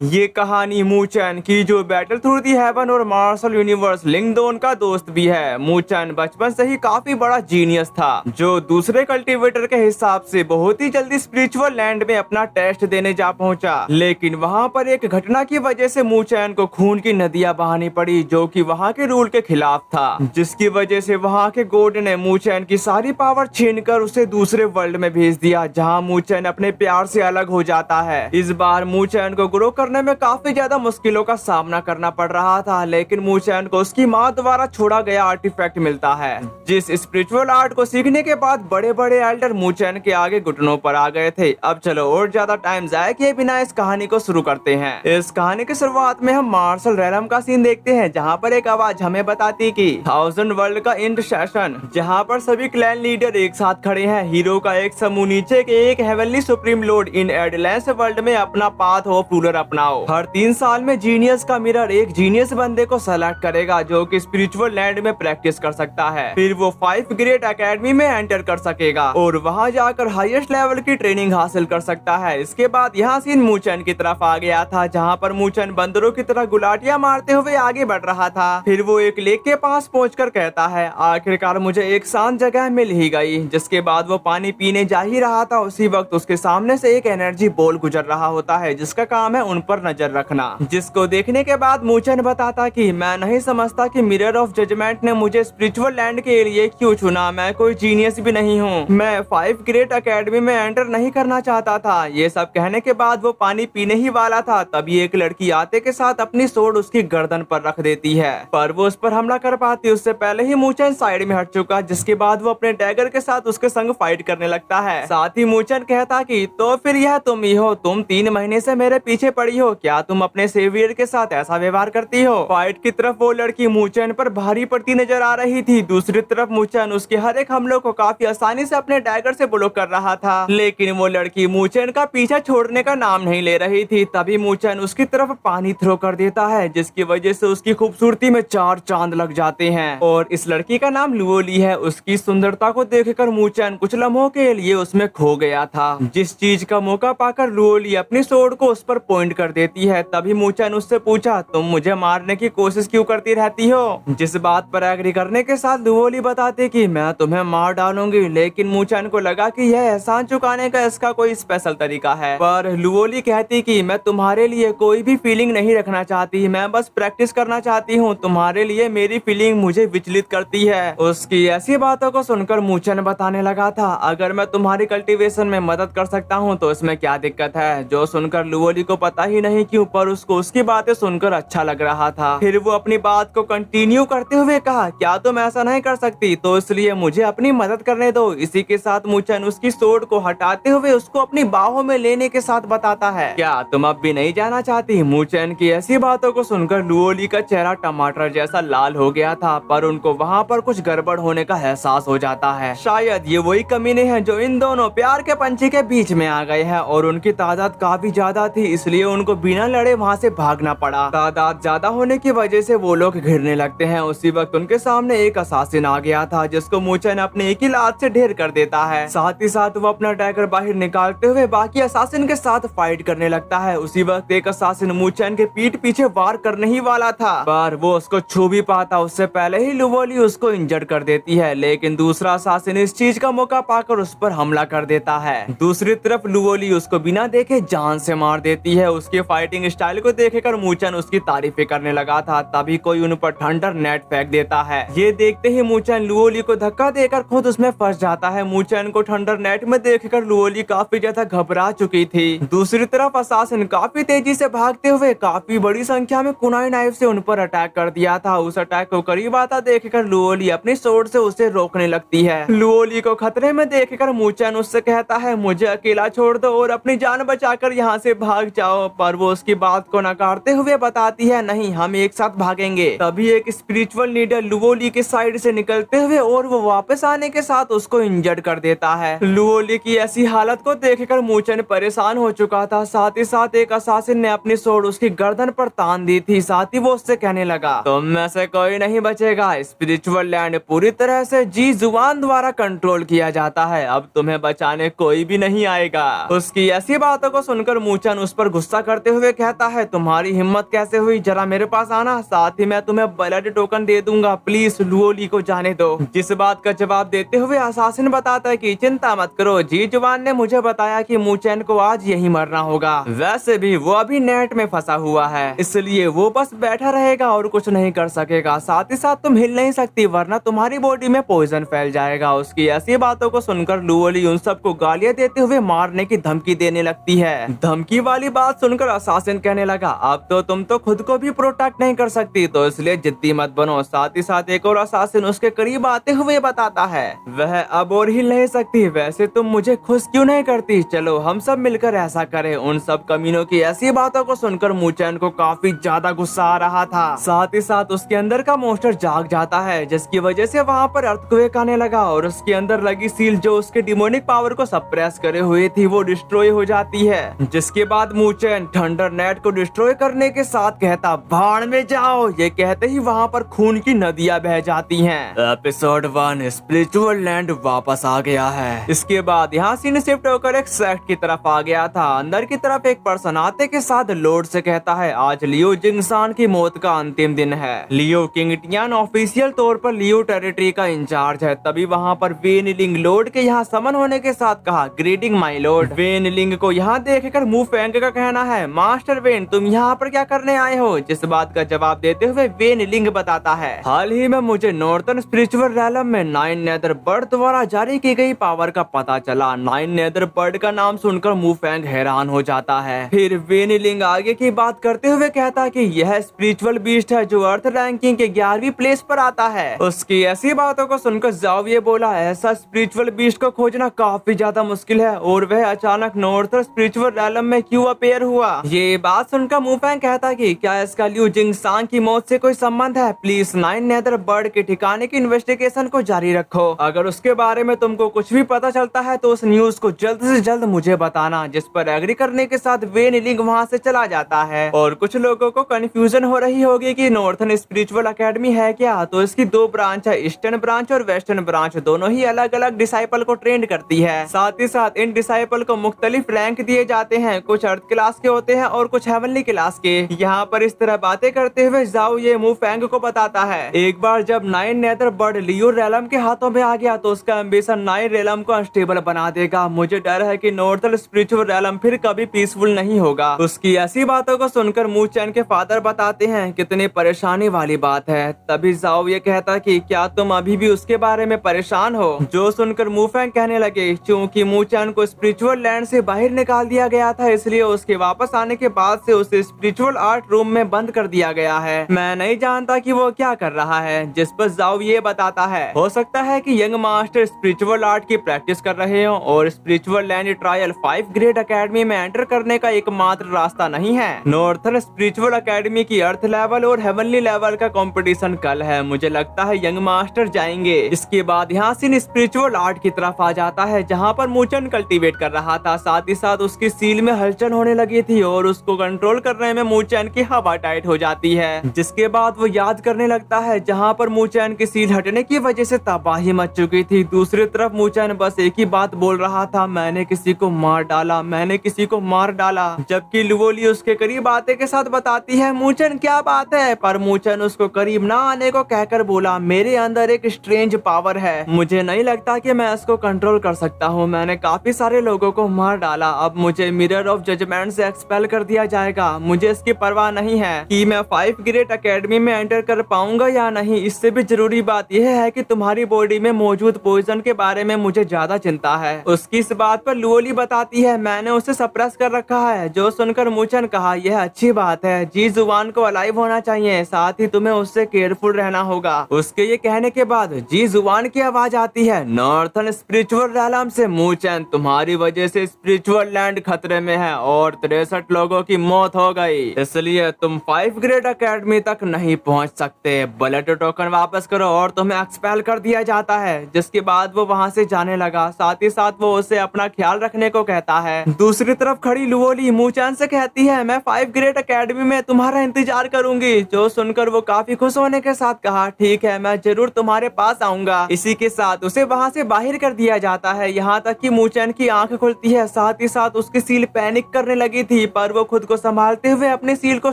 ये कहानी मूचन की जो बैटल थ्रू दी हेवन और मार्शल यूनिवर्स लिंगडोन का दोस्त भी है। मूचन बचपन से ही काफी बड़ा जीनियस था जो दूसरे कल्टीवेटर के हिसाब से बहुत ही जल्दी स्पिरिचुअल लैंड में अपना टेस्ट देने जा पहुंचा। लेकिन वहां पर एक घटना की वजह से मूचन को खून की नदियां बहानी पड़ी जो कि वहां के रूल के खिलाफ था, जिसकी वजह से वहां के गॉड ने मूचन की सारी पावर छीनकर उसे दूसरे वर्ल्ड में भेज दिया जहां मूचन अपने प्यार से अलग हो जाता है। इस बार मूचन को ग्रो करने में काफी ज्यादा मुश्किलों का सामना करना पड़ रहा था, लेकिन मूचन को उसकी माँ द्वारा छोड़ा गया आर्टिफैक्ट मिलता है जिस स्पिरिचुअल आर्ट को सीखने के बाद बड़े बड़े एल्डर मूचन के आगे घुटनों पर आ गए थे। अब चलो और ज्यादा टाइम जाया किए बिना इस कहानी को शुरू करते हैं। इस कहानी की शुरुआत में हम मार्शल रेलम का सीन देखते हैं जहाँ पर एक आवाज हमें बताती कि 1000 वर्ल्ड का इंड सेशन, जहाँ पर सभी क्लैन लीडर एक साथ खड़े हैं। हीरो का एक समूह नीचे के एक हेवनली सुप्रीम लॉर्ड इन एडलेंस वर्ल्ड में अपना पाथ ऑफ रूलर अपनाओ। हर 3 साल में जीनियस का मिरर एक जीनियस बंदे को सेलेक्ट करेगा जो कि स्पिरिचुअल लैंड में प्रैक्टिस कर सकता है। फिर वो 5 ग्रेट एकेडमी में एंटर कर सकेगा और वहां जाकर हाईएस्ट लेवल की ट्रेनिंग हासिल कर सकता है। इसके बाद यहाँ सीन मूचन की तरफ आ गया था जहाँ पर मूचन बंदरों की तरह गुलाटियां मारते हुए आगे बढ़ रहा था। फिर वो एक लेक के पास पहुंचकर कहता है आखिरकार मुझे एक शांत जगह मिल ही गई। जिसके बाद वो पानी पीने जा ही रहा था, उसी वक्त उसके सामने से एक एनर्जी बॉल गुजर रहा होता है जिसका काम है उन पर नजर रखना। जिसको देखने के बाद मूचन बताता कि मैं नहीं समझता कि मिरर ऑफ जजमेंट ने मुझे स्पिरिचुअल लैंड के लिए क्यों चुना। मैं कोई जीनियस भी नहीं हूँ, मैं 5 ग्रेट एकेडमी में एंटर नहीं करना चाहता था। ये सब कहने के बाद वो पानी पीने ही वाला था, तभी एक लड़की आते के साथ अपनी सोड उसकी गर्दन पर रख देती है, पर वो उस पर हमला कर पाती उससे पहले ही मूचन साइड में हट चुका। जिसके बाद वो अपने डैगर के साथ उसके संग फाइट करने लगता है। साथ ही मूचन कहता कि तो फिर यह तुम ही हो, तुम 3 महीने से मेरे पीछे पड़ी हो, क्या तुम अपने सेवियर के साथ ऐसा व्यवहार करती हो। फाइट की तरफ वो लड़की मूचन पर भारी पड़ती नजर आ रही थी, दूसरी तरफ मूचन उसके हर एक हमलों को काफी आसानी से अपने डैगर से ब्लॉक कर रहा था। लेकिन वो लड़की मूचन का पीछा छोड़ने का नाम नहीं ले रही थी। तभी मूचन उसकी तरफ पानी थ्रो कर देता है जिसकी वजह से उसकी खूबसूरती में 4 चांद लग जाते हैं। और इस लड़की का नाम लुओली है। उसकी सुंदरता को देखकर मूचन कुछ लम्हों के लिए उसमें खो गया था। जिस चीज का मौका पाकर लुओली अपनी सोड को उस पर पॉइंट कर देती है। तभी मूचन उससे पूछा तुम मुझे मारने की कोशिश क्यों करती रहती हो। जिस बात पर एग्री करने के साथ लुओली बताती कि मैं तुम्हें मार डालूंगी। लेकिन मूचन को लगा कि यह एहसान चुकाने का इसका कोई स्पेशल तरीका है, पर लुओली कहती कि मैं तुम्हारे लिए कोई भी फीलिंग नहीं रखना चाहती, मैं बस प्रैक्टिस करना चाहती हूँ। तुम्हारे लिए मेरी फीलिंग मुझे विचलित करती है। उसकी ऐसी बातों को सुनकर मूचन बताने लगा था अगर मैं तुम्हारी कल्टीवेशन में मदद कर सकता हूँ तो इसमें क्या दिक्कत है। जो सुनकर लुओली को पता ही नहीं क्यों पर उसको उसकी बातें सुनकर अच्छा लग रहा था। फिर वो अपनी बात को कंटिन्यू करते हुए कहा क्या तुम ऐसा नहीं कर सकती, तो इसलिए मुझे अपनी मदद करने दो। इसी के साथ मूचन उसकी सोड को हटाते हुए उसको अपनी बाहों में लेने के साथ बताता है क्या तुम अब भी नहीं जाना चाहती। मूचन की ऐसी बातों को सुनकर लुओली का चेहरा टमाटर जैसा लाल हो गया था, पर उनको वहाँ पर कुछ गड़बड़ होने का एहसास हो जाता है। शायद ये वही कमीने हैं जो इन दोनों प्यार के पंछी के बीच में आ गए हैं और उनकी तादाद काफी ज्यादा थी, इसलिए उनको बिना लड़े वहाँ से भागना पड़ा। तादाद ज्यादा होने की वजह से वो लोग घिरने लगते हैं। उसी वक्त उनके सामने एक असासिन आ गया था जिसको मूचन अपने एक ही लात से ढेर कर देता है। साथ ही साथ वो अपना डैगर बाहर निकालते हुए बाकी असासिन के साथ फाइट करने लगता है। उसी वक्त एक असासिन मूचन के पीठ पीछे वार करने ही वाला था, पर वो उसको छू भी पाता उससे पहले ही लुओली उसको इंजर्ड कर देती है। लेकिन दूसरा असासिन इस चीज का मौका पाकर उस पर हमला कर देता है। दूसरी तरफ लुओली उसको बिना देखे जान से मार देती है। उसके फाइटिंग स्टाइल को देखकर मूचन उसकी तारीफें करने लगा था, तभी कोई उन पर थंडर नेट फेंक देता है। ये देखते ही मूचन लुओली को धक्का देकर खुद उसमें फंस जाता है। मूचन को थंडर नेट में देखकर लुओली काफी ज्यादा घबरा चुकी थी। दूसरी तरफ असासिन काफी तेजी से भागते हुए काफी बड़ी संख्या में कुनाई नाइफ से उन पर अटैक कर दिया था। उस अटैक को करीब आता देखकर लुओली अपनी सोड से उसे रोकने लगती है। लुओली को खतरे में देखकर मूचन उससे कहता है मुझे अकेला छोड़ दो और अपनी जान बचाकर यहाँ से भाग जाओ, पर वो उसकी बात को नकारते हुए बताती है नहीं हम एक साथ भागेंगे। तभी एक स्पिरिचुअल लीडर लुओली के साइड से निकलते हुए और वो वापस आने के साथ उसको इंजर्ड कर देता है। लुओली की ऐसी हालत को देखकर मूचन परेशान हो चुका था। साथ ही साथ एक असासिन ने अपनी सोड उसकी गर्दन पर तान दी थी। साथ ही वो उससे कहने लगा तुम में से कोई नहीं बचेगा, स्पिरिचुअल लैंड पूरी तरह से जी जुबान द्वारा कंट्रोल किया जाता है, अब तुम्हें बचाने कोई भी नहीं आएगा। उसकी ऐसी बातों को सुनकर मूचन उस पर गुस्सा करते हुए कहता है, तुम्हारी हिम्मत कैसे हुई, जरा मेरे पास आना, साथ ही मैं तुम्हें ब्लड टोकन दे दूंगा, प्लीज लुओ ली को जाने दो। जिस बात का जवाब देते हुए असासिन बताता है कि चिंता मत करो, जी जुबान ने मुझे बताया कि मूचैन को आज यही मरना होगा। वैसे भी वो अभी नेट में फंसा हुआ है, इसलिए वो बस बैठा रहेगा और कुछ नहीं कर सकेगा। साथ ही साथ तुम हिल नहीं सकती वरना तुम्हारी बॉडी में पॉइजन फैल जाएगा। उसकी ऐसी बातों को सुनकर लुओ ली उन सबको गालियां देते हुए मारने की धमकी देने लगती है। धमकी वाली बात सुनकर असासिन कहने लगा, अब तो तुम तो खुद को भी प्रोटेक्ट नहीं कर सकती, तो इसलिए जिद्दी मत बनो। साथ ही साथ एक और असासिन उसके करीब आते हुए बताता है, वह अब और हिल नहीं सकती, वैसे तुम मुझे खुश क्यों नहीं करती, चलो हम सब मिलकर ऐसा करें। उन सब कमीनों की ऐसी बातों को सुनकर मूचैन को काफी ज्यादा गुस्सा आ रहा था। साथ ही साथ उसके अंदर का मॉन्स्टर जाग जाता है, जिसकी वजह से वहाँ पर अर्थक्वेक आने लगा और उसके अंदर लगी सील जो उसके डिमोनिक पावर को सप्रेस करे हुए थी वो डिस्ट्रॉय हो जाती है। जिसके बाद मूचैन थंडर नेट को डिस्ट्रॉय करने के साथ कहता, भाड़ में जाओ। ये कहते ही वहाँ पर खून की नदियां बह जाती हैं। एपिसोड 1 स्पिरिचुअल लैंड वापस आ गया है। इसके बाद यहाँ सीन शिफ्ट होकर एक सेक्ट की तरफ आ गया था। अंदर की तरफ एक पर्सन आते के साथ लॉर्ड से कहता है, आज लियो जिंगसान की मौत का अंतिम दिन है। लियो किंगटियान ऑफिशियल तौर पर लियो टेरिटरी का इंचार्ज है। तभी वहाँ पर वेन लिंग लॉर्ड के यहाँ समन होने के साथ कहा, ग्रीटिंग माय लॉर्ड। वेन लिंग को यहाँ देखकर मू फेंग का कहना है, मास्टर वेन तुम यहाँ पर क्या करने आए हो। जिस बात का जवाब देते हुए वेन लिंग बताता है, हाल ही में मुझे नॉर्थर्न स्पिरिचुअल रैलम में 9 नेदर बर्ड द्वारा जारी की गई पावर का पता चला। 9 नेदर बर्ड का नाम सुनकर मू फेंग हैरान हो जाता है। फिर वेन लिंग आगे की बात करते हुए कहता कि यह स्पिरिचुअल बीस्ट है जो अर्थ रैंकिंग के 11वीं प्लेस पर आता है। उसकी ऐसी बातों को सुनकर जाओ ये बोला, ऐसा स्पिरिचुअल बीस्ट को खोजना काफी ज्यादा मुश्किल है और वह अचानक नॉर्थर्न स्पिरिचुअल रैलम में क्यों अपेयर हुआ। ये बात सुनकर मू फेंग कहता कि क्या इसका लियो जिंगसान की मौत से कोई संबंध है, प्लीज 9 नेदर बर्ड के ठिकाने की इन्वेस्टिगेशन को जारी रखो। अगर उसके बारे में तुमको कुछ भी पता चलता है तो उस न्यूज को जल्द से जल्द मुझे बताना। जिस पर एग्री करने के साथ वेन लिंग वहाँ से चला जाता है। और कुछ लोगों को कंफ्यूजन हो रही होगी कि नॉर्थर्न स्पिरिचुअल एकेडमी है क्या, तो इसकी 2 ब्रांच है, ईस्टर्न ब्रांच और वेस्टर्न ब्रांच, दोनों ही अलग अलग डिसाइपल को ट्रेंड करती है। साथ ही साथ इन डिसाइपल को मुख्तलिफ रैंक दिए जाते हैं, कुछ अर्थ क्लास के होते हैं और कुछ हेवनली क्लास के। यहाँ पर इस तरह बातें करते हुए जाओ ये मू फेंग को बताता है, एक बार जब 9 नेदर बर्ड लियो रैलम के हाथों में आ गया तो उसका एम्बिशन 9 रैलम को अनस्टेबल बना देगा। मुझे डर है कि नॉर्थर्न स्पिरिचुअल रैलम फिर कभी पीसफुल नहीं होगा। उसकी ऐसी बातों को सुनकर मूचैन के फादर बताते हैं, कितनी परेशानी वाली बात है। तभी जाओ ये कहता कि क्या तुम अभी भी उसके बारे में परेशान हो। जो सुनकर मू फेंग कहने लगे, क्योंकि मूचैन को स्पिरिचुअल लैंड से बाहर निकाल दिया गया था, इसलिए उसके वापस आने के बाद से उसे स्पिरिचुअल आर्ट रूम में बंद कर दिया गया है। मैं नहीं जानता कि वो क्या कर रहा है। जिस पर जाओ ये बताता है, हो सकता है कि यंग मास्टर स्पिरिचुअल आर्ट की प्रैक्टिस कर रहे हो और spiritual land trial 5 grade academy में एंटर करने का एकमात्र रास्ता नहीं है। नॉर्थर्न स्पिरिचुअल एकेडमी की अर्थ लेवल और हेवनली लेवल का कंपटीशन कल है, मुझे लगता है यंग मास्टर जाएंगे। इसके बाद यहाँ से स्पिरिचुअल आर्ट की तरफ आ जाता है जहाँ पर मूचन कल्टीवेट कर रहा था। साथ ही साथ उसकी सील में हलचल होने लगी थी और उसको कंट्रोल करने में मूचैन की हवा टाइट हो जाती है। जिसके बाद वो याद करने लगता है जहाँ पर मूचैन की सील हटने की वजह से तबाही मच चुकी थी। दूसरी तरफ मूचैन बस एक ही बात बोल रहा था, मैंने किसी को मार डाला, मैंने किसी को मार डाला। जबकि लुओली उसके करीब आते के साथ बताती है, मूचैन क्या बात है, पर मूचैन उसको करीब ना आने को कहकर बोला, मेरे अंदर एक स्ट्रेंज पावर है, मुझे नहीं लगता कि मैं इसको कंट्रोल कर सकता हूँ। मैंने काफी सारे लोगों को मार डाला, अब मुझे मिरर ऑफ जजमेंट से एक्सपेल कर दिया जाएगा। मुझे इसकी परवाह नहीं है कि मैं 5 ग्रेड एकेडमी में एंटर कर पाऊंगा या नहीं। इससे भी जरूरी बात यह है कि तुम्हारी बॉडी में मौजूद पॉइजन के बारे में मुझे ज्यादा चिंता है। उसकी इस बात पर लुओली बताती है, मैंने उसे सप्रेस कर रखा है। जो सुनकर मूचन कहा, यह अच्छी बात है, जी जुबान को अलाइव होना चाहिए, साथ ही तुम्हें उससे केयरफुल रहना होगा। उसके ये कहने के बाद जी जुबान की आवाज आती है, नॉर्थर्न स्पिरिचुअल रैलम से मूचन, तुम्हारी वजह से स्पिरिचुअल लैंड खतरे में है और 63 लोगों की मौत हो गई, इसलिए तुम 5 ग्रेड एकेडमी तक नहीं पहुंच सकते। ब्लड टोकन वापस करो और तुम्हें एक्सपेल कर दिया जाता है। जिसके बाद वो वहां से जाने लगा। साथ ही साथ वो उसे अपना ख्याल रखने को कहता है। दूसरी तरफ खड़ी लुओली मूचैन से कहती है, मैं 5 ग्रेड एकेडमी में तुम्हारा इंतजार करूंगी। जो सुनकर वो काफी खुश होने के साथ कहा, ठीक है, मैं जरूर तुम्हारे पास आऊंगा। इसी के साथ उसे वहां से बाहर कर दिया जाता है। यहाँ तक कि मूचैन की आंख खुलती है। साथ ही साथ उसकी सील पैनिक करने लगी थी, पर वो खुद को संभालते हुए अपने सील को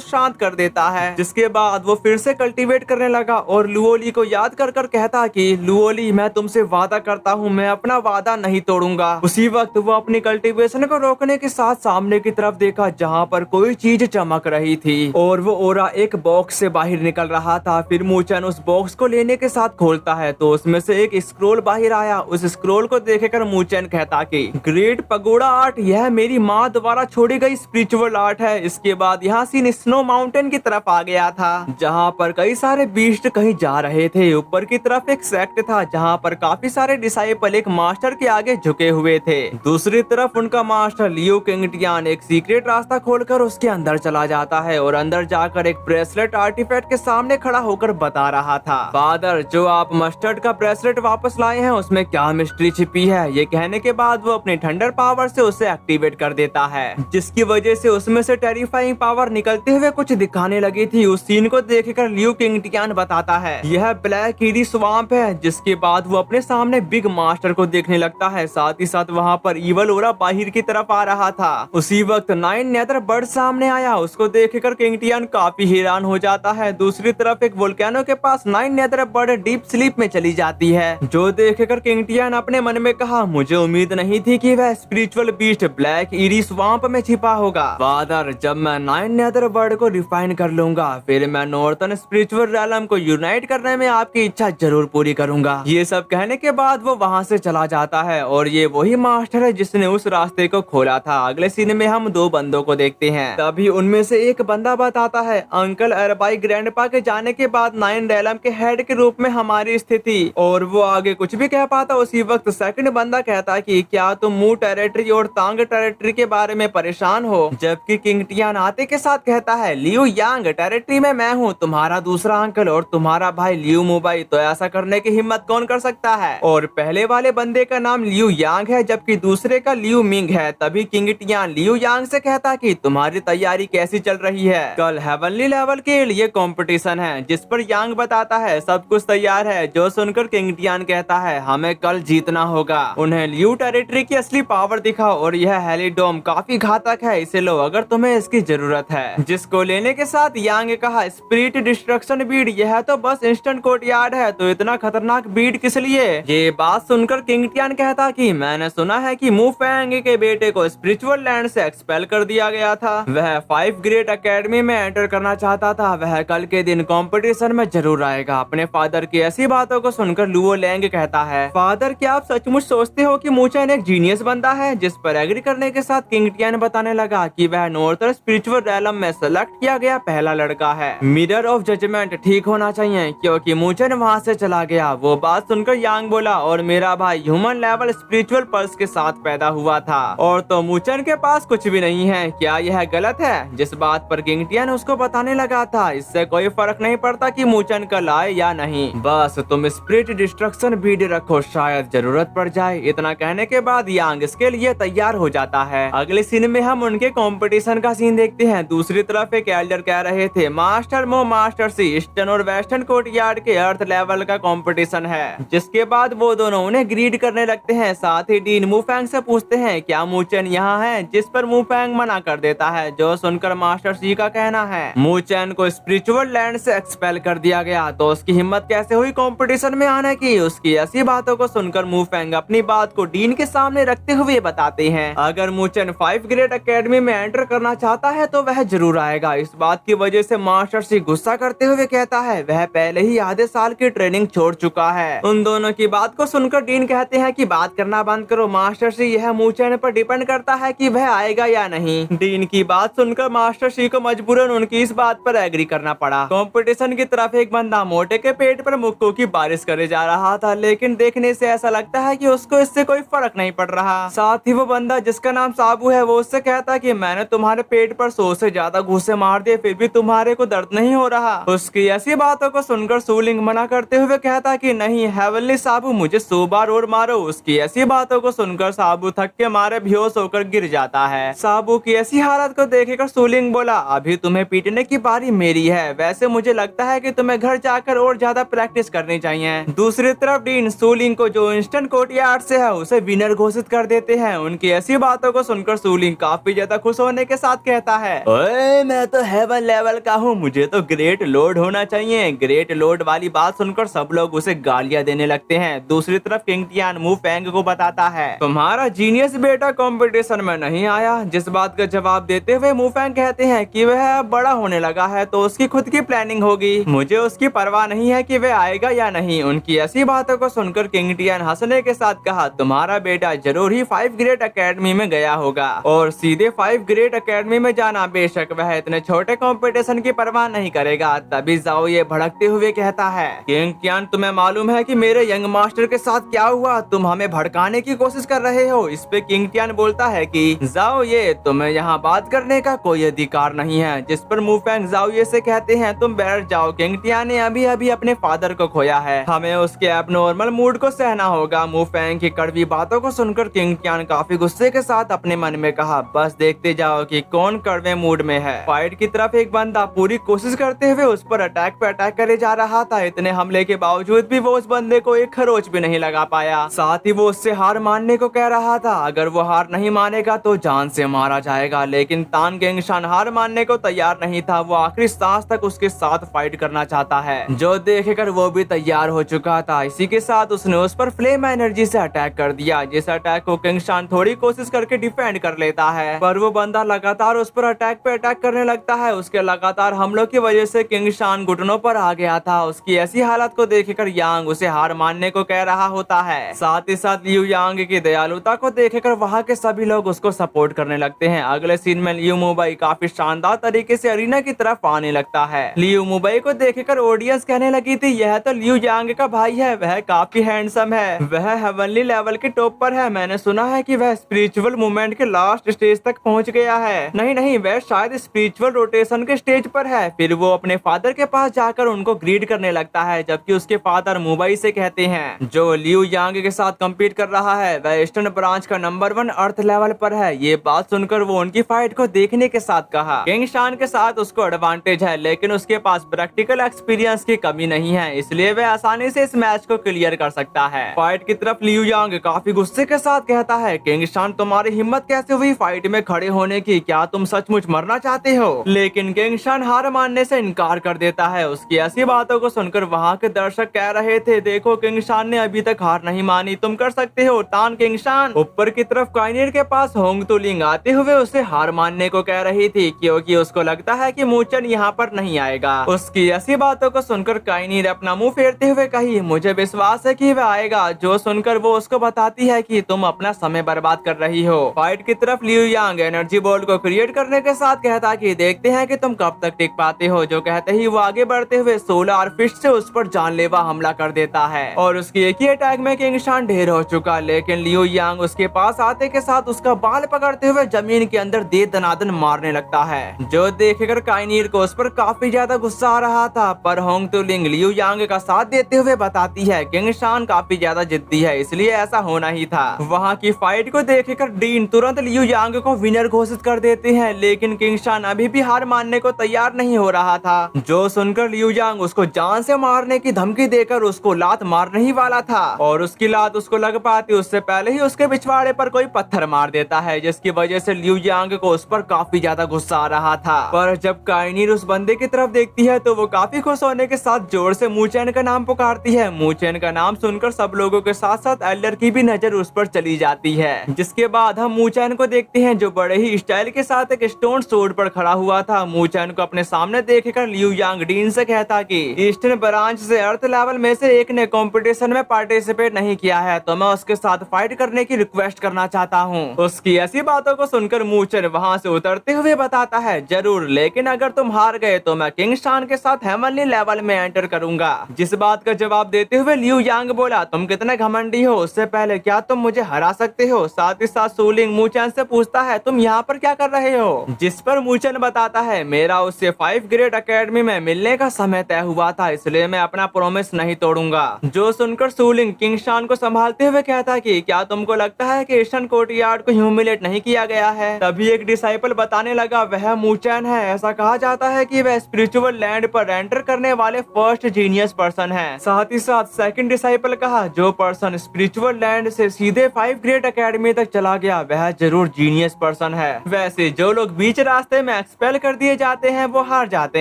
शांत कर देता है, जिसके बाद वो फिर से कल्टीवेट करने लगा और लुओली को याद कर कर कहता कि लुओली, मैं तुमसे वादा करता हूँ, मैं अपना वादा नहीं तोड़ूंगा। उसी वक्त वो अपनी कल्टीवेशन को रोकने के साथ सामने की तरफ देखा, जहाँ पर कोई चीज चमक रही थी और वो ओरा एक बॉक्स से बाहर निकल रहा था। फिर मूचन उस बॉक्स को लेने के साथ खोलता है तो उसमें से एक स्क्रोल बाहर आया। उस स्क्रोल को देखकर मूचन कहता कि ग्रेट पगोड़ा आर्ट, यह मेरी माँ द्वारा छोड़ी गई स्पिरिचुअल आर्ट है। इसके बाद यहाँ सीन स्नो माउंटेन की तरफ आ गया था, जहाँ पर कई सारे बीस्ट कहीं जा रहे थे। ऊपर की तरफ एक सेक्ट था जहाँ पर काफी सारे डिसाइपल एक मास्टर के आगे झुके हुए थे। दूसरी तरफ उनका मास्टर लियो किंगटियान एक सीक्रेट रास्ता खोलकर उसके अंदर चला जाता है और अंदर जाकर एक ब्रेसलेट आर्टिफैक्ट के सामने खड़ा होकर बता रहा था, फादर, जो आप मस्टर्ड का ब्रेसलेट वापस लाए हैं उसमें क्या मिस्ट्री छिपी है। ये कहने के बाद वो अपनी थंडर पावर से उसे एक्टिवेट कर देता है, जिसकी वजह से उसमें से टेरिफाइंग पावर निकलते हुए कुछ दिखाने लगी थी। उस सीन को देखकर लियो किंगटियान बताता है यह ब्लैक ईडी स्वाम्प है। जिसके बाद वो अपने सामने बिग मास्टर को देखने लगता है, साथ ही साथ वहाँ पर इवल ओरा बाहर की तरफ आ रहा था। उसी वक्त नाइन नेदर बर्ड सामने आया, उसको देखकर किंगटियान काफी हैरान हो जाता है। दूसरी तरफ एक वोल्केनो के पास nine nether bird deep sleep में चली जाती है, जो देखकर किंगटियान अपने मन में कहा, मुझे उम्मीद नहीं थी कि वह spiritual beast black ED swamp में छिपा होगा। फादर, जब मैं नाइन नेदर बर्ड को रिफाइन कर लूंगा फिर मैं नॉर्थन स्पिरिचुअल रैलम को यूनाइट करने में आपकी इच्छा जरूर पूरी करूंगा। ये सब कहने के बाद वो वहाँ से चला जाता है और ये वही मास्टर है जिसने उस रास्ते को खोला था। अगले सीन में हम दो बंदों को देखते हैं। तभी उनमें से एक बंदा बताता है, अंकल अरबाई ग्रैंडपा के जाने के बाद नाइन रैलम के हेड के रूप में हमारी स्थिति, और वो आगे कुछ भी कह पाता। उसी वक्त सेकंड बंदा कहता कि क्या तुम मू टेरिटरी और तांग टेरिटरी के बारे में परेशान हो, जबकि किंगटियान आते के साथ कहता है, लियो यांग टेरिटरी में मैं हूँ, तुम्हारा दूसरा अंकल और तुम्हारा भाई लियो मुबाई, तो ऐसा करने की हिम्मत कौन कर सकता है। और पहले वाले बंदे का नाम लियो यांग है जबकि दूसरे का लियो मिंग है। तभी किंगटियान लियो यांग से कहता कि तुम्हारी तैयारी कैसी चल रही है, कल हेवनली लेवल के लिए कंपटीशन है। जिस पर यांग बताता है सब कुछ तैयार है, जो सुनकर किंगटियान कहता है हमें कल जीतना होगा। उन्हें लियो टेरिटरी की असली पावर दिखाओ और यह हेलिडोम काफी घातक है, इसे लो अगर तुम्हें इसकी जरूरत है। जिसको लेने के साथ यांग कहा, स्पिरिट डिस्ट्रक्शन बीड, यह तो बस इंस्टेंट कोर्टयार्ड है, तो इतना खतरनाक बीड किस लिए। ये बात सुनकर किंगटियान कहता कि मैंने सुना है कि मुफैंग के बेटे को स्पिरिचुअल लैंड से एक्सपेल कर दिया गया था। वह 5 ग्रेट एकेडमी में एंटर करना चाहता था, वह कल के दिन कंपटीशन में जरूर आएगा। अपने फादर की ऐसी बातों को सुनकर लुओ लैंग कहता है, फादर, क्या आप सचमुच सोचते हो कि मूचन एक जीनियस बंदा है। जिस पर एग्री करने के साथ किंगटियान बताने लगा कि वह नॉर्थन स्पिरिचुअल रैलम में सेलेक्ट किया गया पहला लड़का है। मिरर ऑफ जजमेंट ठीक होना चाहिए क्योंकि मूचन वहाँ से चला गया। वो बात सुनकर यांग बोला, और मेरा भाई ह्यूमन लेवल स्पिरिचुअल पल्स के साथ पैदा हुआ था और तो मूचन के पास कुछ भी नहीं है, क्या यह गलत है। जिस बात पर किंगटियान उसको बताने लगा था, इससे कोई फर्क नहीं पड़ता कि मूचन कल आए या नहीं, बस तुम स्पिरिट डिस्ट्रक्शन बीड रखो, शायद जरूरत पड़ जाए। इतना कहने के बाद यांग इसके लिए तैयार हो जाता है। अगले सीन में हम उनके कंपटीशन का सीन देखते हैं। दूसरी तरफ एक एल्डर कह रहे थे, मास्टर मो मास्टर सी, ईस्टर्न और वेस्टर्न कोर्टयार्ड के अर्थ लेवल का कंपटीशन है। जिसके बाद वो दोनों उन्हें ग्रीड करने लगते हैं। साथ ही डीन मुफैंग से पूछते हैं क्या मूचन यहाँ है, जिस पर मुफैंग मना कर देता है, जो सुनकर मास्टर सी का कहना है मूचन को स्पिरिचुअल लैंड से एक्सपेल कर दिया गया, तो उसकी हिम्मत कैसे हुई कंपटीशन में आने की। उसकी ऐसी बातों को सुनकर मुफैंग अपनी बात को डीन के सामने रखते हुए बताते हैं, अगर मूचन 5 ग्रेट एकेडमी में एंटर करना चाहता है तो वह जरूर आएगा। इस बात की वजह से मास्टर सी गुस्सा करते हुए कहता है वह पहले ही आधे साल की ट्रेनिंग छोड़ चुका है। उन दोनों की बात को सुनकर डीन कहते हैं कि बात करना बंद करो मास्टर सी, यह मूचन पर डिपेंड करता है कि वह आएगा या नहीं। डीन की बात सुनकर मास्टर सी को मजबूरन उनकी इस बात पर एग्री करना पड़ा। कंपटीशन की तरफ एक बंदा मोटे के पेट पर मुक्कों की बारिश करे जा रहा था, लेकिन देखने से ऐसा लगता है कि उसको इससे कोई फर्क नहीं पड़ रहा। साथ ही वो बंदा जिसका नाम साबू है वो उससे कहता कि मैंने तुम्हारे पेट पर 100 से ज्यादा घूसे मार दिए, फिर भी तुम्हारे को दर्द नहीं हो रहा। उसकी ऐसी बातों को सुनकर सूलिंग मना करते हुए कहता कि नहीं हेवनली साबू, मुझे 100 बार और मारो। उसकी ऐसी बातों को सुनकर साबू थक के मारे बेहोश होकर गिर जाता है। साबू की ऐसी हालत को देखकर सूलिंग बोला, अभी तुम्हें पीटने की बारी मेरी है, वैसे मुझे लगता है कि तुम्हें घर जाकर और ज्यादा प्रैक्टिस करनी चाहिए। दूसरी तरफ डीन सूलिंग को जो इंस्टेंट कोर्टयार्ड से है उसे विनर घोषित कर देते हैं। उनकी ऐसी बातों को सुनकर सूलिंग काफी ज्यादा ज्यादा खुश होने के साथ कहता है, ओए मैं तो हेवन लेवल का हूँ, मुझे तो ग्रेट लॉर्ड होना चाहिए। ग्रेट लॉर्ड वाली बात सुनकर सब लोग उसे गालियां देने लगते हैं। दूसरी तरफ किंग टियान मू फेंग को बताता है, तुम्हारा जीनियस बेटा कंपटीशन में नहीं आया। जिस बात का जवाब देते हुए मू फेंग कहते हैं कि वह अब बड़ा होने लगा है तो उसकी खुद की प्लानिंग होगी, मुझे उसकी परवाह नहीं है कि वह आएगा या नहीं। उनकी ऐसी बातों को सुनकर किंग टियान हंसने के साथ कहा, तुम्हारा बेटा जरूर ही 5 ग्रेड एकेडमी में गया होगा और सीधे 5 ग्रेड एकेडमी में जाना, बेशक वह इतने छोटे कंपटीशन की परवाह नहीं करेगा। तभी जाओ ये भड़कते हुए कहता है, किंग टियान तुम्हें मालूम है कि मेरे यंग मास्टर के साथ क्या हुआ, तुम हमें भड़काने की कोशिश कर रहे हो। इस पे किंग टियान बोलता है कि जाओ ये तुम्हें यहाँ बात करने का कोई अधिकार नहीं है। जिस पर मू फेंग जाओ ये से कहते हैं, तुम बैठ जाओ, किंग टियान ने अभी अभी अपने फादर को खोया है, हमें उसके एबनॉर्मल मूड को सहना होगा। मू फेंग की कड़वी बातों को सुनकर किंग टियान काफी गुस्से के साथ अपने मन में कहा, बस देखते जाओ कि कौन कड़वे मूड में है। फाइट की तरफ एक बंदा पूरी कोशिश करते हुए उस पर अटैक पे अटैक करे जा रहा था। इतने हमले के बावजूद भी वो उस बंदे को एक खरोच भी नहीं लगा पाया। साथ ही वो उससे हार मानने को कह रहा था, अगर वो हार नहीं मानेगा तो जान से मारा जाएगा। लेकिन तान गेंगशान हार मानने को तैयार नहीं था, वो आखिरी सांस तक उसके साथ फाइट करना चाहता है, जो देखकर वो भी तैयार हो चुका था। इसी के साथ उसने उस पर फ्लेम एनर्जी से अटैक कर दिया। जिस अटैक को गेंगशान थोड़ी कोशिश करके डिफेंड कर लेता है, पर वो बंदा लगातार उस पर अटैक पे अटैक करने लगता है। उसके लगातार हमलों की वजह से गेंगशान घुटनों पर आ गया था। उसकी ऐसी हालत को देखकर यांग उसे हार मानने को कह रहा होता है। साथ ही साथ लियू यांग की दयालुता को देखकर वहाँ के सभी लोग उसको सपोर्ट करने लगते हैं। अगले सीन में लियू मुंबई काफी शानदार तरीके से अरीना की तरफ आने लगता है। लियू मुंबई को देखकर ऑडियंस कहने लगी थी, यह तो लियू यांग का भाई है, वह काफी हैंडसम है, वह हेवनली लेवल के टॉप पर है। मैंने सुना है कि वह स्पिरिचुअल मूवमेंट के लास्ट स्टेज तक पहुंच गया है। नहीं, वह शायद स्पिरिचुअल रोटेशन के स्टेज पर है। फिर वो अपने फादर के पास जाकर उनको ग्रीड करने लगता है, जबकि उसके फादर मुंबई से कहते हैं, जो लियू यांग के साथ कम्पीट कर रहा है वह ईस्टर्न ब्रांच का नंबर 1 अर्थ लेवल पर है। ये बात सुनकर वो उनकी फाइट को देखने के साथ कहा, गेंगशान के साथ उसको एडवांटेज है, लेकिन उसके पास प्रैक्टिकल एक्सपीरियंस की कमी नहीं है, इसलिए वह आसानी से इस मैच को क्लियर कर सकता है। फाइट की तरफ लियू यांग काफी गुस्से के साथ कहता है, गेंगशान तुम्हारी हिम्मत कैसे हुई फाइट में खड़े होने की, क्या तुम सचमुच मरना चाहते हो? लेकिन गेंगशान हार मानने से इनकार कर देता है। उसकी ऐसी बातों को सुनकर वहाँ के दर्शक कह रहे थे, देखो गेंगशान ने अभी तक हार नहीं मानी, तुम कर सकते हो तान गेंगशान। ऊपर की तरफ काइनीर के पास होंग तुलिंग आते हुए उसे हार मानने को कह रही थी, क्योंकि उसको लगता है कि मूचन यहाँ पर नहीं आएगा। उसकी ऐसी बातों को सुनकर काइनीर अपना मुंह फेरते हुए कही, मुझे विश्वास है कि वह आएगा। जो सुनकर वो उसको बताती है कि तुम अपना समय बर्बाद कर रही हो। फाइट की तरफ लियू यांग एनर्जी बॉल को क्रिएट करने के साथ कहता कि देखते हैं कि तुम कब तक टिक पाते हो। जो कहते ही वो आगे बढ़ते हुए सोलर फिस्ट से उस पर जानलेवा हमला कर देता है और उसकी एक ही अटैक में गेंगशान ढेर हो चुका। लेकिन लियू यांग उसके पास आते के साथ उसका बाल पकड़ते हुए जमीन के अंदर दे दनादन मारने लगता है, जो देखकर काइनीर को उस पर काफी ज्यादा गुस्सा आ रहा था। पर होंग तुलिंग लियू यांग का साथ देते हुए बताती है, गेंगशान काफी ज्यादा जिद्दी है, इसलिए ऐसा होना ही था। वहाँ की फाइट को देखकर डीन तुरंत लियू यांग को विनर घोषित कर देते हैं, लेकिन गेंगशान अभी भी हार मानने को तैयार नहीं हो रहा था। जो सुनकर लियू यांग उसको जान से मारने की धमकी देकर उसको लात मारने ही वाला था और उसकी लात उसको लग पाती उससे पहले ही उसके पिछवाड़े पर कोई पत्थर मार देता है, जिसकी वजह से लियू यांग को उस पर काफी ज्यादा गुस्सा आ रहा था। पर जब काइनीर उस बंदे की तरफ देखती है तो वो काफी खुश होने के साथ जोर से मूचैन का नाम पुकारती है। मूचैन का नाम सुनकर सब लोगों के साथ साथ एल्डर की भी नजर उस पर चली जाती है। जिसके बाद हम मूचैन को देखते हैं, जो बड़े ही स्टाइल के साथ एक स्टोन सोर्ड पर खड़ा हुआ था। मूचैन को अपने सामने देखकर लियू यांग डीन से कहता कि ईस्टर्न ब्रांच से अर्थ लेवल में से एक ने कंपटीशन में पार्टिसिपेट नहीं किया है, तो मैं उसके साथ फाइट करने की रिक्वेस्ट करना चाहता हूँ। उसकी ऐसी बातों को सुनकर मूचैन वहाँ से उतरते हुए बताता है, जरूर, लेकिन अगर तुम हार गए तो मैं गेंगशान के साथ हेवनली लेवल में एंटर करूंगा। जिस बात का जवाब देते हुए लियू यांग बोला, तुम कितने घमंडी हो, उससे पहले क्या तुम मुझे हरा सकते हो? साथ ही साथ सूलिंग मूचैन से पूछता है, तुम यहाँ पर क्या कर रहे हो? जिस पर मूचैन बताता है, मेरा उससे 5 ग्रेड एकेडमी में मिलने का समय तय हुआ था, इसलिए मैं अपना प्रॉमिस नहीं तोड़ूंगा। जो सुनकर सूलिंग गेंगशान को संभालते हुए कहता कि क्या तुमको लगता है कि ईस्टर्न कोर्टयार्ड को ह्यूमिलेट नहीं किया गया है? तभी एक डिसाइपल बताने लगा, वह मूचैन है। ऐसा कहा जाता है कि वह स्पिरिचुअल लैंड पर एंटर करने वाले फर्स्ट जीनियस पर्सन है। साथ ही साथ सेकंड डिसाइपल कहा, जो पर्सन स्पिरिचुअल लैंड से सीधे 5 ग्रेड एकेडमी तक चला गया वह जरूर जीनियस पर्सन पोर्शन है। वैसे जो लोग बीच रास्ते में एक्सपेल कर दिए जाते हैं वो हार जाते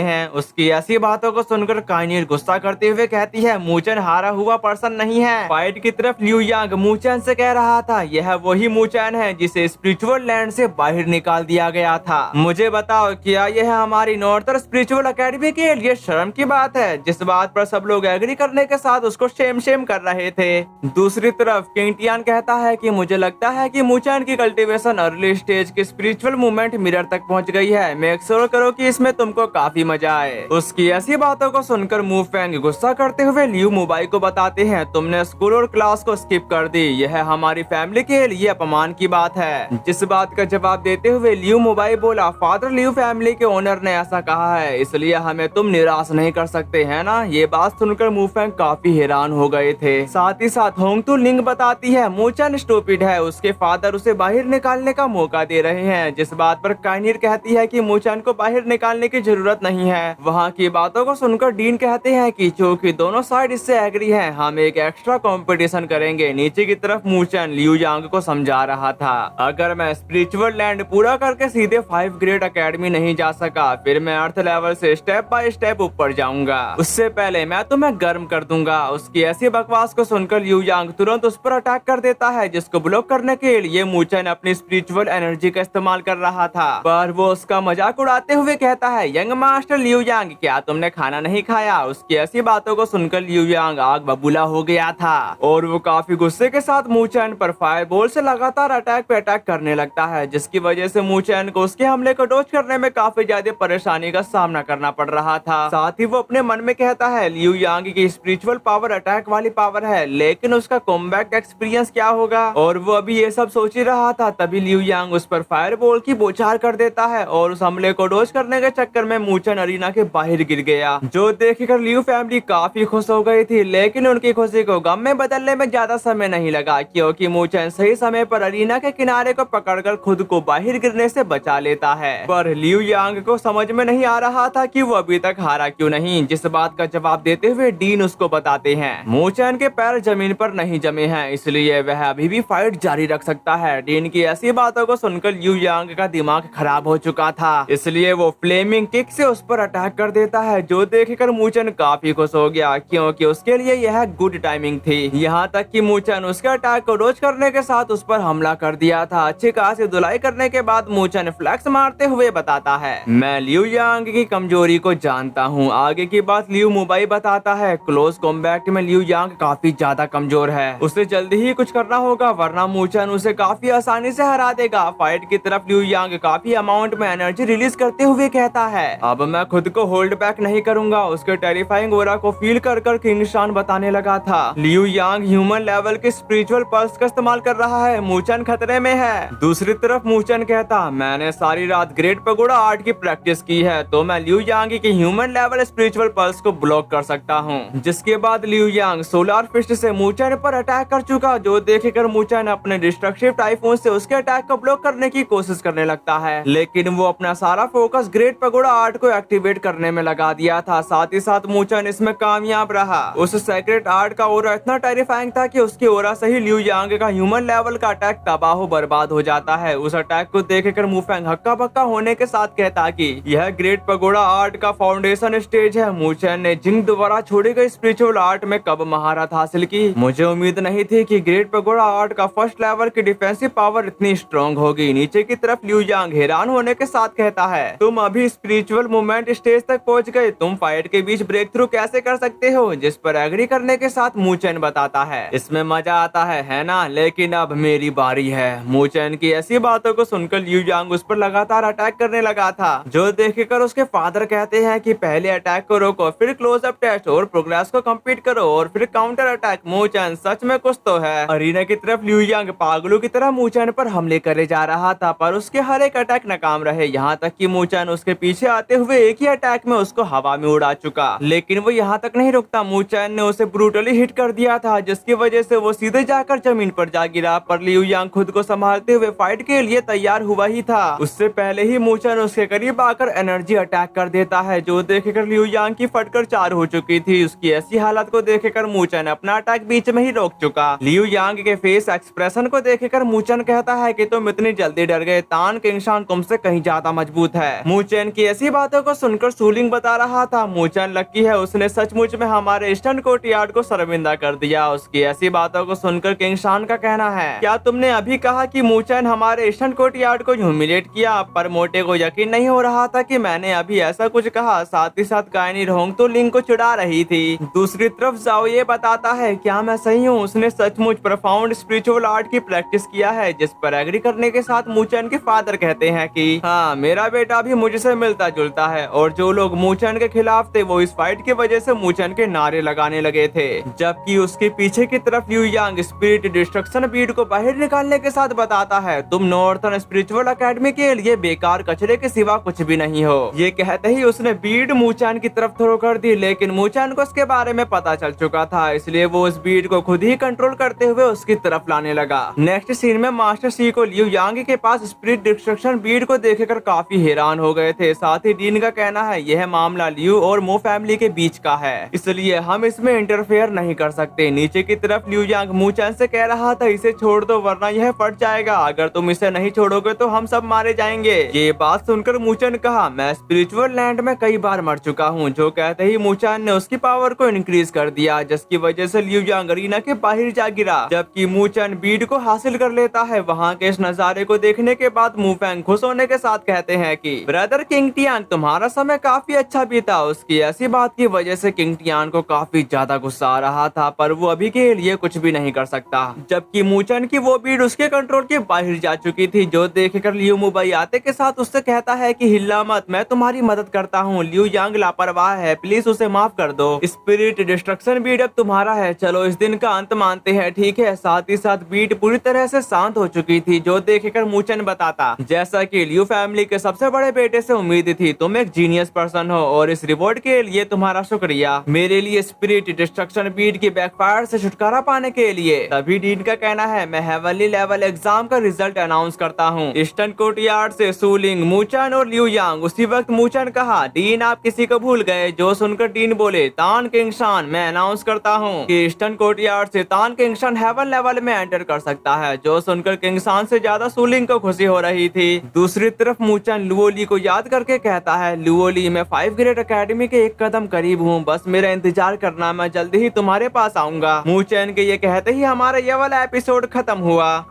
हैं। उसकी ऐसी बातों को सुनकर काइनीर गुस्सा करते हुए कहती है मूचेन हारा हुआ पर्सन नहीं है। फाइट की तरफ लिू यांग मूचेन से कह रहा था यह वही मूचेन है जिसे स्पिरिचुअल लैंड से बाहर निकाल दिया गया था। मुझे बताओ क्या यह हमारी नॉर्थर स्पिरिचुअल एकेडमी के लिए शर्म की बात है? जिस बात पर सब लोग एग्री करने के साथ उसको शेम कर रहे थे। दूसरी तरफ किंग टियान कहता है कि मुझे लगता है कि मूचेन की कल्टीवेशन अर्ली स्टेज की स्पिरिचुअल मूवमेंट मिरर तक पहुंच गई है। मेक श्योर करो कि इसमें तुमको काफी मजा आए। उसकी ऐसी बातों को सुनकर मू फेंग गुस्सा करते हुए लियू मुबाई को बताते हैं तुमने स्कूल और क्लास को स्किप कर दी, यह हमारी फैमिली के लिए अपमान की बात है। जिस बात का जवाब देते हुए लियू मुबाई बोला फादर लियू फैमिली के ओनर ने ऐसा कहा है इसलिए हमें तुम निराश नहीं कर सकते है ना। ये बात सुनकर मू फेंग काफी हैरान हो गए थे। साथ ही साथ होंग तू लिंग बताती है मूचेन स्टूपिड है, उसके फादर उसे बाहर निकालने का मौका दे रहे हैं। जिस बात पर काइनीर कहती है कि मूचेन को बाहर निकालने की जरूरत नहीं है। वहाँ की बातों को सुनकर डीन कहते हैं कि चूंकि दोनों साइड इससे एग्री हैं, हम एक एक्स्ट्रा कंपटीशन करेंगे। नीचे की तरफ मूचेन लियू यांग को समझा रहा था अगर मैं स्पिरिचुअल लैंड पूरा करके सीधे 5 ग्रेड एकेडमी नहीं जा सका फिर मैं अर्थ लेवल से स्टेप बाय स्टेप ऊपर जाऊंगा, उससे पहले मैं तुम्हें गर्म कर दूंगा। उसकी ऐसी बकवास को सुनकर लियू यांग तुरंत उस पर अटैक कर देता है जिसको ब्लॉक करने के लिए मूचेन अपनी स्पिरिचुअल एनर्जी का इस्तेमाल कर रहा था। पर वो उसका मजाक उड़ाते हुए कहता है यंग मास्टर लियू यांग क्या तुमने खाना नहीं खाया? उसकी ऐसी बातों को सुनकर लियू यांग आग बबूला हो गया था और वो काफी गुस्से के साथ मूचेन पर फायरबॉल से लगातार अटैक पे अटैक करने लगता है जिसकी वजह से मूचेन को उसके हमले को डॉज करने में काफी ज्यादा परेशानी का सामना करना पड़ रहा था। साथ ही वो अपने मन में कहता है लियू यांग की स्पिरिचुअल पावर अटैक वाली पावर है लेकिन उसका कॉम्बैट एक्सपीरियंस क्या होगा? और वो अभी ये सब सोच ही रहा था तभी लियू यांग उस पर फायरबॉल की बौछार कर देता है और उस हमले को डॉज करने के चक्कर में मूचेन अरीना के बाहर गिर गया। जो देखकर लियू फैमिली काफी खुश हो गई थी लेकिन उनकी खुशी को गम में बदलने में ज्यादा समय नहीं लगा क्योंकि मूचेन सही समय पर अरीना के किनारे को पकड़कर खुद को बाहर गिरने से बचा लेता है। पर लियू यांग को समझ में नहीं आ रहा था कि वो अभी तक हारा क्यों नहीं। जिस बात का जवाब देते हुए डीन उसको बताते हैं मूचेन के पैर जमीन पर नहीं जमे हैं इसलिए वह अभी भी फाइट जारी रख सकता है। डीन की ऐसी बातों को सुनकर लियू यांग का दिमाग खराब हो चुका था इसलिए वो फ्लेमिंग किक से उस पर अटैक कर देता है जो देखकर मूचेन काफी खुश हो गया क्योंकि उसके लिए यह गुड टाइमिंग थी। यहाँ तक कि मूचेन उसके अटैक को डॉज करने के साथ उस पर हमला कर दिया था। अच्छी खासी धुलाई करने के बाद मूचेन फ्लैक्स मारते हुए बताता है मैं लियू यांग की कमजोरी को जानता हूँ। आगे की बात लियू मुबाई बताता है क्लोज कॉम्बैट में लियू यांग काफी ज्यादा कमजोर है, उसे जल्दी ही कुछ करना होगा वरना मूचेन उसे काफी आसानी से हरा देगा। फाइट की तरफ लियू यांग काफी अमाउंट में एनर्जी रिलीज करते हुए कहता है अब मैं खुद को होल्ड बैक नहीं करूंगा। उसके टेरिफाइंग ऑरा को फील कर किंग शान बताने लगा था लियू यांग ह्यूमन लेवल के स्पिरिचुअल पल्स का इस्तेमाल कर रहा है, मूचेन खतरे में है। दूसरी तरफ मूचेन कहता मैंने सारी रात ग्रेट पगोड़ा आर्ट की प्रैक्टिस की है तो मैं लियू यांग की ह्यूमन लेवल स्पिरिचुअल पल्स को ब्लॉक कर सकता हूँ। जिसके बाद लियू यांग सोलर फिस्ट से मूचेन पर अटैक कर चुका जो देखकर मूचेन अपने डिस्ट्रक्टिव टाइफून से उसके अटैक को ब्लॉक करने की कोशिश करने लगता है लेकिन वो अपना सारा फोकस ग्रेट पगोड़ा आर्ट को एक्टिवेट करने में लगा दिया था। साथ ही साथ मूचेन इसमें कामयाब रहा। उस सेक्रेट आर्ट का ओरा इतना टेरिफाइंग था कि उसकी ओरा से ही लियू यांग का ह्यूमन लेवल का अटैक तबाह बर्बाद हो जाता है। उस अटैक को देखकर मू फेंग हक्का बक्का होने के साथ कहता कि यह ग्रेट पगोड़ा आर्ट का फाउंडेशन स्टेज है। मूचेन ने जिंग द्वारा छोड़ी गई स्पिरिचुअल आर्ट में कब महारत हासिल की? मुझे उम्मीद नहीं थी कि ग्रेट पगोड़ा आर्ट का फर्स्ट लेवल की डिफेंसिव पावर इतनी स्ट्रॉन्ग होगी। नीचे की तरफ लियू यांग हैरान होने के साथ कहता है तुम अभी स्पिरिचुअल मूवमेंट स्टेज तक पहुंच गए, तुम फाइट के बीच ब्रेक थ्रू कैसे कर सकते हो? जिस पर एग्री करने के साथ मूचेन बताता है इसमें मजा आता है ना, लेकिन अब मेरी बारी है। मूचेन की ऐसी बातों को सुनकर लियू यांग उस पर लगातार अटैक करने लगा था जो देखकर उसके फादर कहते हैं कि पहले अटैक को रोको फिर क्लोज अप टेस्ट और प्रोग्रेस को कंप्लीट करो और फिर काउंटर अटैक। मूचेन सच में कुछ तो है। अरीना की तरफ लियू यांग पागलों की तरह मूचेन पर हमले करे जा रहा था पर उसके हर एक अटैक नाकाम रहे। यहाँ तक कि मूचेन उसके पीछे आते हुए एक ही अटैक में उसको हवा में उड़ा चुका लेकिन वो यहाँ तक नहीं रुकता। मूचेन ने उसे ब्रूटली हिट कर दिया था जिसकी वजह से वो सीधे जाकर जमीन पर जा गिरा। पर लियू यांग खुद को संभालते हुए फाइट के लिए तैयार हुआ ही था। उससे पहले ही मूचेन उसके करीब आकर एनर्जी अटैक कर देता है जो देखकर लियू यांग की फटकर 4 हो चुकी थी। उसकी ऐसी हालत को देखकर मूचेन अपना अटैक बीच में ही रोक चुका। लियू यांग के फेस एक्सप्रेशन को देखकर मूचेन कहता है कि तुम इतनी जल्दी डर गए। तान किंगशान तुमसे कहीं ज्यादा मजबूत है। मूचेन की ऐसी बातों को सुनकर सूलिंग बता रहा था, मूचेन लकी है, उसने सचमुच में हमारे ईस्टर्न कोर्टयार्ड को शर्मिंदा कर दिया। उसकी ऐसी बातों को सुनकर किंगशान का कहना है, क्या तुमने अभी कहा कि मूचेन हमारे ईस्टर्न कोर्टयार्ड को ह्यूमिलेट किया? पर मोटे को यकीन नहीं हो रहा था कि मैंने अभी ऐसा कुछ कहा। साथ ही साथ कायनी रोंग तो लिंग को चिढ़ा रही थी। दूसरी तरफ जाओ ये बताता है, क्या मैं सही हूँ? उसने सचमुच प्रोफाउंड स्पिरिचुअल आर्ट की प्रैक्टिस किया है। जिस पर एग्री करने के साथ मूचेन के फादर कहते हैं कि हाँ, मेरा बेटा भी मुझसे मिलता जुलता है। और जो लोग मूचेन के खिलाफ थे वो इस फाइट की वजह से मूचेन के नारे लगाने लगे थे। जबकि उसके पीछे की तरफ लिu यांग स्पिरिट डिस्ट्रक्शन बीड को बाहर निकालने के साथ बताता है, तुम नॉर्थर्न स्पिरिचुअल अकेडमी के लिए बेकार कचरे के सिवा कुछ भी नहीं हो। ये कहते ही उसने बीड मूचेन की तरफ थ्रो कर दी, लेकिन मूचेन को उसके बारे में पता चल चुका था, इसलिए वो उस बीड को खुद ही कंट्रोल करते हुए उसकी तरफ लाने लगा। नेक्स्ट सीन में मास्टर सी को लिu यांग के पास स्पिरिट डिस्ट्रक्शन बीड को देखकर काफी हैरान हो गए थे। साथ ही डीन का कहना है, यह मामला लिu और मो फैमिली के बीच का है, इसलिए हम इसमें इंटरफेयर नहीं कर सकते। नीचे की तरफ लिu यांग मूचेन से कह रहा था, इसे छोड़ दो वरना यह फट जाएगा, अगर तुम इसे नहीं छोड़ोगे तो हम सब मारे जाएंगे। ये बात सुनकर मूचेन कहा, मैं स्पिरिचुअल लैंड में कई बार मर चुका हूँ। जो कहते ही मूचेन ने उसकी पावर को इंक्रीज कर दिया, जिसकी वजह से लिu यांग अरीना के बाहर जा गिरा। जबकि मूचेन बीड को हासिल कर लेता है। वहाँ के इस नजारे को देखने के बाद मूफेंग खुश होने के साथ कहते हैं कि ब्रदर किंग टियान, तुम्हारा समय काफी अच्छा बीता। उसकी ऐसी बात की वजह से किंग टियान को काफी ज्यादा गुस्सा आ रहा था, पर वो अभी के लिए कुछ भी नहीं कर सकता। जबकि मूचेन की वो बीड उसके कंट्रोल के बाहर जा चुकी थी, जो देखकर लिu मुबई आते के साथ उससे कहता है कि हिल्ला मत, मैं तुम्हारी मदद करता हूँ। लिu यांग लापरवाह है, प्लीज उसे माफ कर दो। स्पिरिट डिस्ट्रक्शन बीड अब तुम्हारा है, चलो इस दिन का अंत मानते हैं, ठीक है? साथ ही साथ बीड पूरी तरह से शांत हो चुकी थी, जो देखकर मूचेन बताता, जैसा कि लिu फैमिली के सबसे बड़े बेटे से उम्मीद थी, तुम एक जीनियस पर्सन हो और इस रिवॉर्ड के लिए तुम्हारा शुक्रिया। मेरे लिए स्पिरिट डिस्ट्रक्शन बीड की बैकफायर से छुटकारा पाने के लिए। तभी डीन का कहना है, मैं हेवनली लेवल एग्जाम का रिजल्ट अनाउंस करता हूँ। ईस्टर्न कोर्टयार्ड से सूलिंग, मूचेन और लिu यांग। उसी वक्त मूचेन कहा, डीन आप किसी को भूल गए? जो सुनकर डीन बोले, तान किंगशान, मैं अनाउंस करता हूँ कि ईस्टर्न कोर्टयार्ड से तान किंगशान हेवन लेवल में एंटर कर सकता है। जो सुनकर किंगशान से ज्यादा सूलिंग को खुशी हो रही थी। दूसरी तरफ मूचेन लुओली को याद करके कहता है, लुओली, मैं 5 ग्रेड अकेडमी के एक कदम करीब हूँ, बस मेरा इंतजार करना, मैं जल्दी ही तुम्हारे पास आऊंगा। मूचेन के ये कहते ही हमारा ये वाला एपिसोड खत्म हुआ।